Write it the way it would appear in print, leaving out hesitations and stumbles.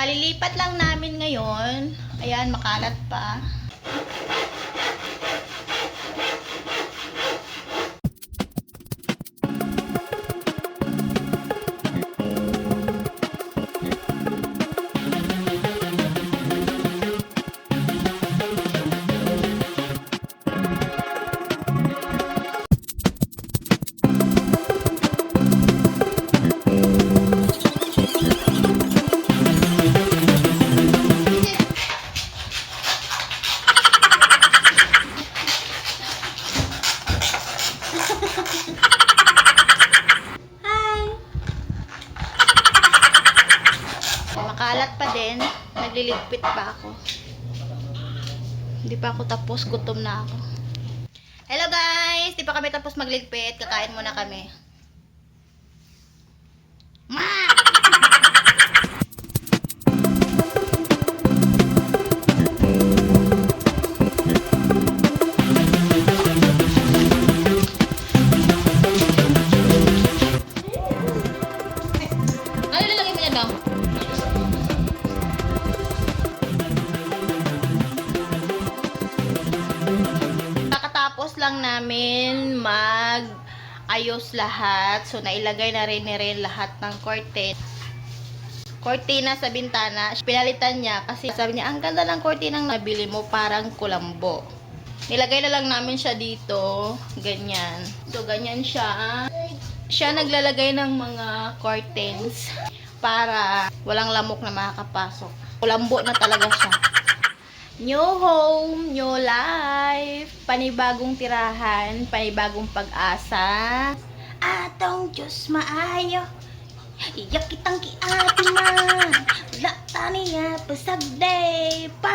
Kalilipat lang namin ngayon. Ayan, makalat pa. Makalat pa din. Nagliligpit pa ako. Hindi pa ako tapos. Gutom na ako. Hello guys! Di pa kami tapos magligpit. Kakain muna kami. Ma! Ano lalagay mo yan daw? Kakatapos lang namin mag-ayos lahat. So, nailagay na rin lahat ng cortina sa bintana. Pinalitan niya kasi sabi niya, ang ganda ng cortina ng nabili mo, parang kulambo. Nilagay na lang namin siya dito. Ganyan. So, ganyan siya. Siya naglalagay ng mga curtains para walang lamok na makakapasok. Kulambo na talaga siya. New home, new life, panibagong tirahan, panibagong pag-asa. Atong Diyos maayo, iyak kitang kiati man, wala taniya pasagday pa.